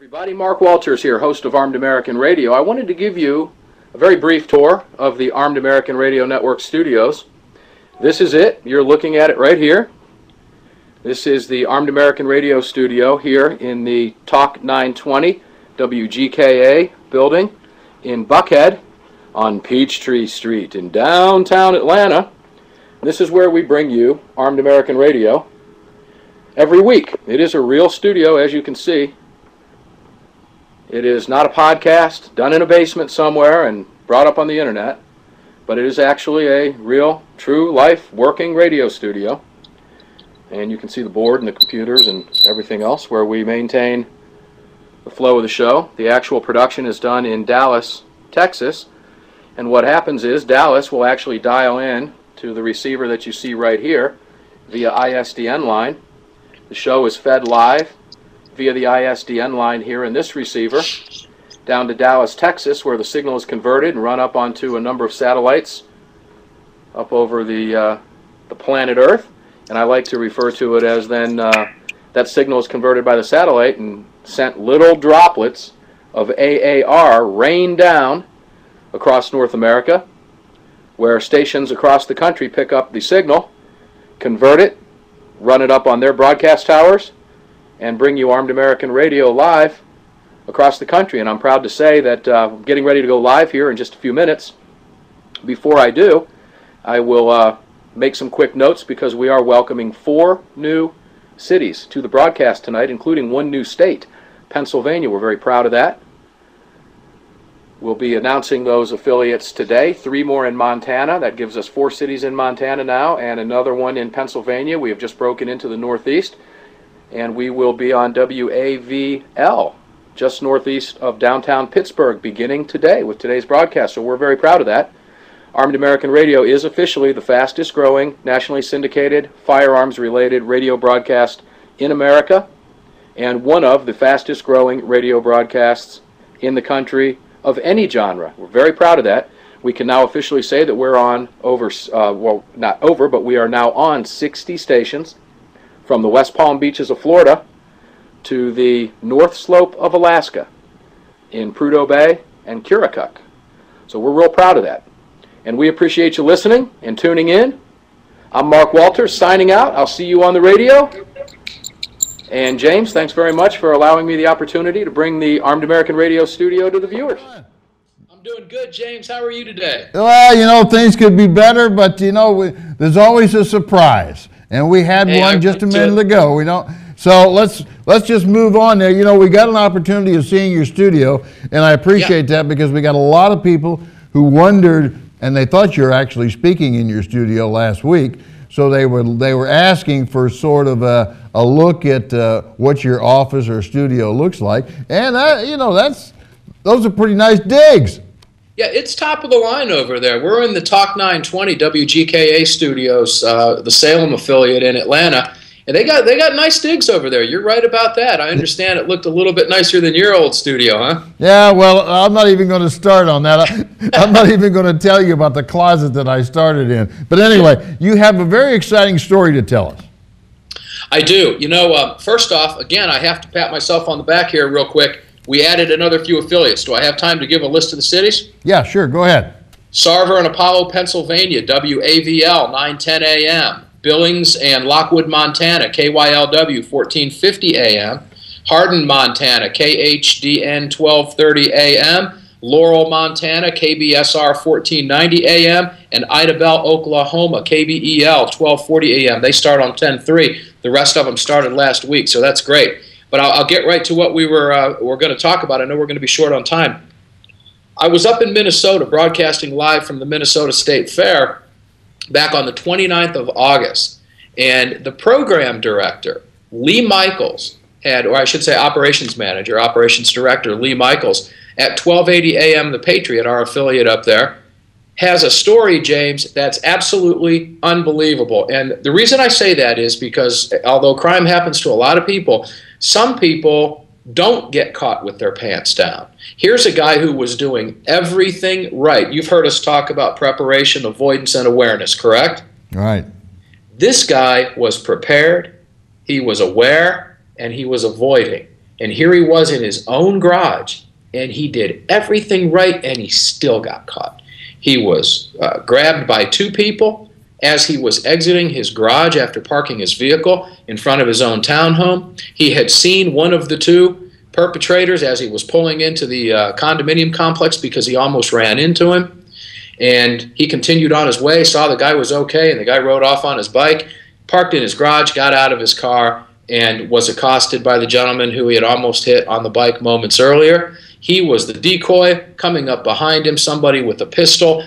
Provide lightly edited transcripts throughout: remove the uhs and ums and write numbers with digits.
Everybody, Mark Walters here, host of Armed American Radio. I wanted to give you a very brief tour of the Armed American Radio Network studios. This is it. You're looking at it right here. This is the Armed American Radio studio here in the Talk 920 WGKA building in Buckhead on Peachtree Street in downtown Atlanta. This is where we bring you Armed American Radio every week. It is a real studio, as you can see. It is not a podcast done in a basement somewhere and brought up on the internet, but it is actually a real, true life working radio studio. And you can see the board and the computers and everything else where we maintain the flow of the show. The actual production is done in Dallas, Texas. And what happens is Dallas will actually dial in to the receiver that you see right here via ISDN line. The show is fed live via the ISDN line here in this receiver down to Dallas, Texas, where the signal is converted and run up onto a number of satellites up over the planet Earth. And I like to refer to it as then that signal is converted by the satellite and sent little droplets of AAR rain down across North America, where stations across the country pick up the signal, convert it, run it up on their broadcast towers, and bring you Armed American Radio live across the country. And I'm proud to say that I'm getting ready to go live here in just a few minutes. Before I do, I will make some quick notes because we are welcoming 4 new cities to the broadcast tonight, including 1 new state, Pennsylvania. We're very proud of that. We'll be announcing those affiliates today. 3 more in Montana. That gives us 4 cities in Montana now, and another one in Pennsylvania. We have just broken into the Northeast, and we will be on WAVL, just northeast of downtown Pittsburgh, beginning today with today's broadcast. So we're very proud of that. Armed American Radio is officially the fastest growing, nationally syndicated, firearms-related radio broadcast in America, and one of the fastest growing radio broadcasts in the country of any genre. We're very proud of that. We can now officially say that we're on well, not over, but we are now on 60 stations from the West Palm Beaches of Florida to the North Slope of Alaska in Prudhoe Bay and Currituck. So we're real proud of that. And we appreciate you listening and tuning in. I'm Mark Walters signing out. I'll see you on the radio. And James, thanks very much for allowing me the opportunity to bring the Armed American Radio studio to the viewers. I'm doing good, James. How are you today? Well, you know, things could be better, but, you know, there's always a surprise. And we had one just a minute ago. We don't. So let's just move on there. You know, we got an opportunity of seeing your studio, and I appreciate that because we got a lot of people who wondered, and they thought you were actually speaking in your studio last week. So they were asking for sort of a look at what your office or studio looks like, and you know, those are pretty nice digs. Yeah, it's top of the line over there. We're in the Talk 920 WGKA studios, the Salem affiliate in Atlanta, and they got nice digs over there. You're right about that. I understand it looked a little bit nicer than your old studio, huh? Yeah, well, I'm not even going to start on that. I'm not even going to tell you about the closet that I started in. But anyway, you have a very exciting story to tell us. I do. You know, first off, again, I have to pat myself on the back here real quick. We added another few affiliates. Do I have time to give a list of the cities? Yeah, sure. Go ahead. Sarver and Apollo, Pennsylvania, WAVL, 910 AM. Billings and Lockwood, Montana, KYLW, 1450 AM. Hardin, Montana, KHDN, 1230 AM. Laurel, Montana, KBSR, 1490 AM. And Idabel, Oklahoma, KBEL, 1240 AM. They start on 10/3. The rest of them started last week, so that's great. But I'll get right to what we're going to talk about. I know we're going to be short on time. I was up in Minnesota broadcasting live from the Minnesota State Fair back on the 29th of August. And the program director, Lee Michaels, or I should say operations manager, operations director, Lee Michaels, at 1280 AM The Patriot, our affiliate up there, has a story, James, that's absolutely unbelievable. And the reason I say that is because although crime happens to a lot of people, some people don't get caught with their pants down. Here's a guy who was doing everything right. You've heard us talk about preparation, avoidance, and awareness, correct? Right. This guy was prepared, he was aware, and he was avoiding. And here he was in his own garage, and he did everything right, and he still got caught. He was grabbed by two people as he was exiting his garage after parking his vehicle in front of his own townhome. He had seen one of the two perpetrators as he was pulling into the condominium complex because he almost ran into him. And he continued on his way, saw the guy was okay, and the guy rode off on his bike, parked in his garage, got out of his car, and was accosted by the gentleman who he had almost hit on the bike moments earlier. He was the decoy. Coming up behind him, somebody with a pistol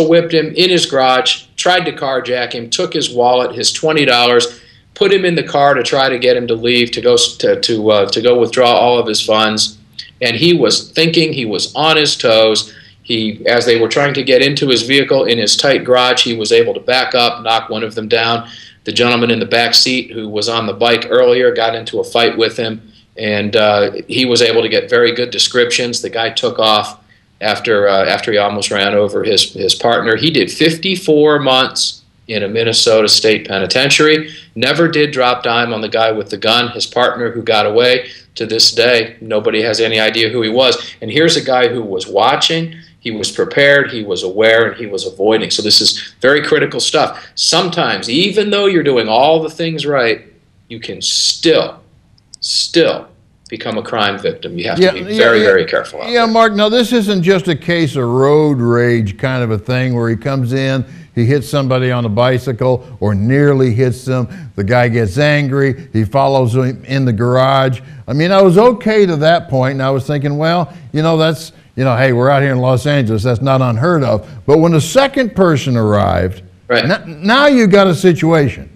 whipped him in his garage, tried to carjack him, took his wallet, his $20, put him in the car to try to get him to leave, to go withdraw all of his funds. And he was thinking, he was on his toes. As they were trying to get into his vehicle in his tight garage, he was able to back up, knock one of them down. The gentleman in the back seat who was on the bike earlier got into a fight with him, and he was able to get very good descriptions. The guy took off after he almost ran over his partner. He did 54 months in a Minnesota state penitentiary. Never did drop dime on the guy with the gun, his partner who got away. To this day, nobody has any idea who he was. And here's a guy who was watching. He was prepared, he was aware, and he was avoiding. So this is very critical stuff. Sometimes, even though you're doing all the things right, you can still become a crime victim. You have to be very careful. Yeah, Mark, no, this isn't just a case of road rage kind of a thing where he comes in, he hits somebody on a bicycle or nearly hits them. The guy gets angry. He follows him in the garage. I mean, I was okay to that point, and I was thinking, well, that's... hey, we're out here in Los Angeles. That's not unheard of. But when the second person arrived, right. Now you got a situation.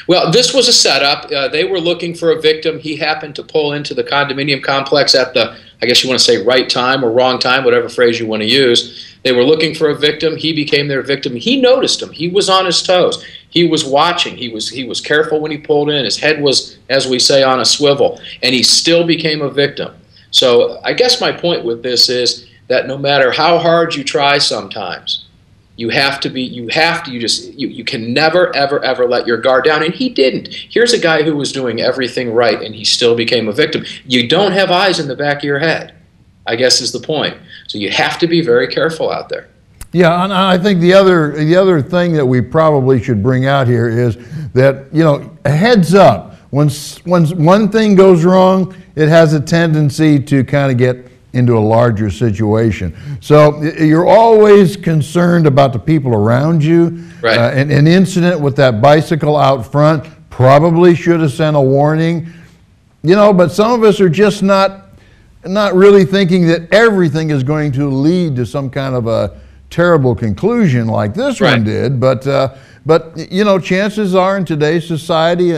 Well, this was a setup. They were looking for a victim. He happened to pull into the condominium complex at the, I guess you want to say right time or wrong time, whatever phrase you want to use. They were looking for a victim. He became their victim. He noticed him. He was on his toes. He was watching. He was careful when he pulled in. His head was, as we say, on a swivel. And he still became a victim. So I guess my point with this is that no matter how hard you try sometimes, you can never, ever let your guard down. And he didn't. Here's a guy who was doing everything right, and he still became a victim. You don't have eyes in the back of your head, I guess is the point. So you have to be very careful out there. Yeah, and I think the other thing that we probably should bring out here is that, a heads up. When one thing goes wrong, it has a tendency to kind of get into a larger situation. So you're always concerned about the people around you. Right. An incident with that bicycle out front probably should have sent a warning. But some of us are just not really thinking that everything is going to lead to some kind of a terrible conclusion like this one did. But chances are in today's society,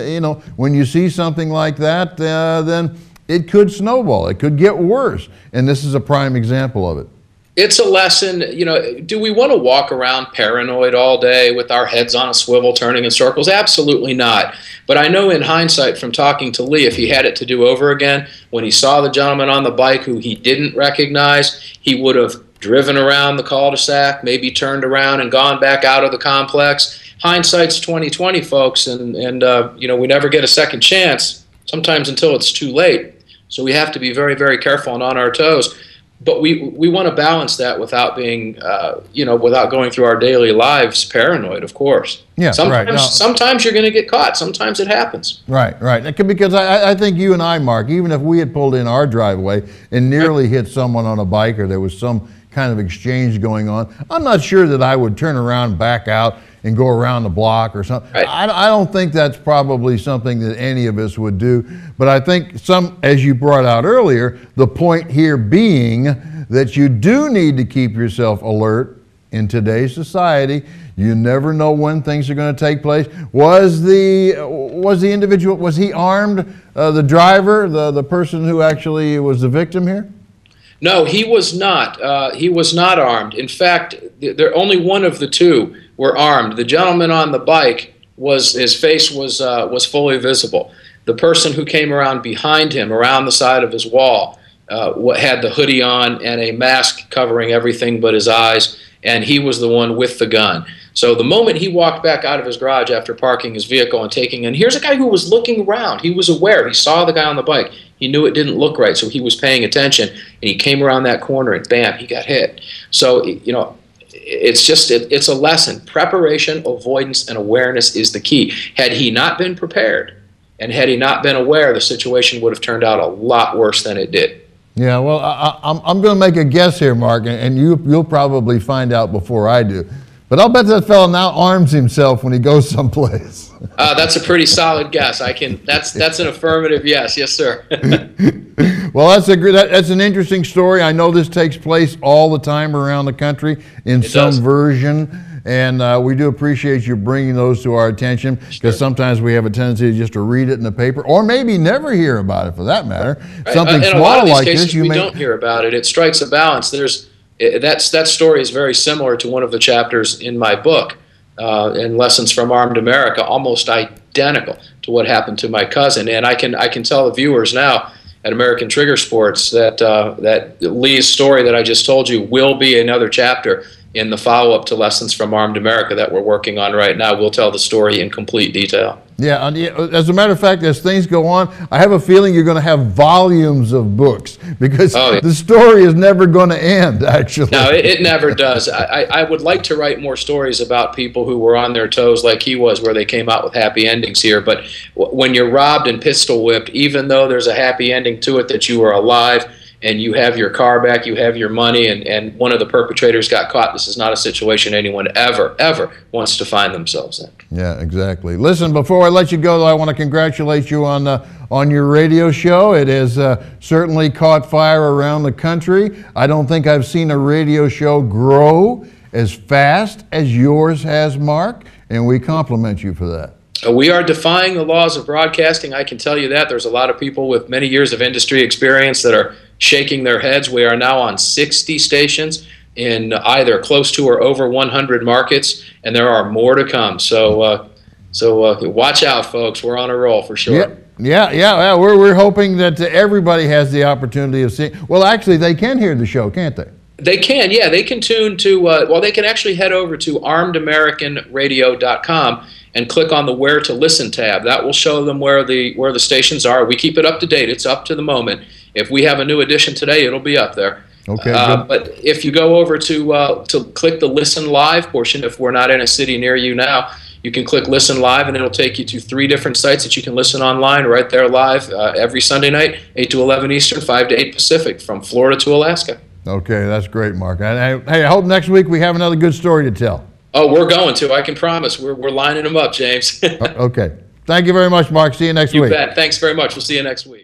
when you see something like that, then it could snowball. It could get worse. And this is a prime example of it. It's a lesson. Do we want to walk around paranoid all day with our heads on a swivel turning in circles? Absolutely not. But I know in hindsight from talking to Lee, if he had it to do over again, when he saw the gentleman on the bike who he didn't recognize, he would have driven around the cul-de-sac, maybe turned around and gone back out of the complex. Hindsight's 20/20, folks, and we never get a second chance, sometimes until it's too late. So we have to be very, very careful and on our toes. But we want to balance that without being, without going through our daily lives paranoid, of course. Yeah, sometimes you're going to get caught. Sometimes it happens. Right. Because I think you and I, Mark, even if we had pulled in our driveway and nearly hit someone on a bike or there was some kind of exchange going on, I'm not sure that I would turn around, back out, and go around the block or something. Right. I don't think that's probably something that any of us would do. But I think as you brought out earlier, the point here being that you do need to keep yourself alert in today's society. You never know when things are going to take place. Was the individual, was he armed, the driver, the person who actually was the victim here? No, he was not. He was not armed. In fact, only one of the two were armed. The gentleman on the bike, his face was fully visible. The person who came around behind him, around the side of his wall, had the hoodie on and a mask covering everything but his eyes, and he was the one with the gun. So the moment he walked back out of his garage after parking his vehicle and here's a guy who was looking around. He was aware. He saw the guy on the bike. He knew it didn't look right, so he was paying attention, and he came around that corner, and bam, he got hit. So, you know, it's a lesson. Preparation, avoidance, and awareness is the key. Had he not been prepared, and had he not been aware, the situation would have turned out a lot worse than it did. Yeah, well, I'm going to make a guess here, Mark, and you'll probably find out before I do. But I'll bet that fellow now arms himself when he goes someplace. That's a pretty solid guess. That's an affirmative yes. Yes, sir. Well, that's an interesting story. I know this takes place all the time around the country in some version, and we do appreciate you bringing those to our attention, because sometimes we have a tendency just to read it in the paper, or maybe never hear about it for that matter. Right. Something in small a lot of these like cases, this, you we may don't hear about it. It strikes a balance. That story is very similar to one of the chapters in my book, in Lessons from Armed America, almost identical to what happened to my cousin. And I can tell the viewers now at American Trigger Sports that Lee's story that I just told you will be another chapter in the follow-up to Lessons from Armed America that we're working on right now. We'll tell the story in complete detail. Yeah, as a matter of fact, as things go on, I have a feeling you're going to have volumes of books, because the story is never going to end, actually. No, it never does. I would like to write more stories about people who were on their toes like he was, where they came out with happy endings here. But when you're robbed and pistol whipped, even though there's a happy ending to it that you were alive, and you have your car back, you have your money, and one of the perpetrators got caught, this is not a situation anyone ever wants to find themselves in. Yeah, exactly. Listen, before I let you go, though, I want to congratulate you on your radio show. It has certainly caught fire around the country. I don't think I've seen a radio show grow as fast as yours has, Mark, and we compliment you for that. We are defying the laws of broadcasting, I can tell you that. There's a lot of people with many years of industry experience that are shaking their heads. We are now on 60 stations in either close to or over 100 markets, and there are more to come. So watch out, folks. We're on a roll for sure. Yeah. We're hoping that everybody has the opportunity of seeing. Well, actually, they can hear the show, can't they? They can, yeah. They can tune to, well, they can actually head over to armedamericanradio.com and click on the Where to Listen tab. That will show them where the stations are. We keep it up to date. It's up to the moment. If we have a new edition today, it'll be up there. Okay. But if you go over to click the Listen Live portion, if we're not in a city near you now, you can click Listen Live, and it'll take you to 3 different sites that you can listen online right there live every Sunday night, 8 to 11 Eastern, 5 to 8 Pacific, from Florida to Alaska. Okay, that's great, Mark. And hey, I hope next week we have another good story to tell. Oh, we're going to. I can promise. We're lining them up, James. Okay. Thank you very much, Mark. See you next week. You bet. Thanks very much. We'll see you next week.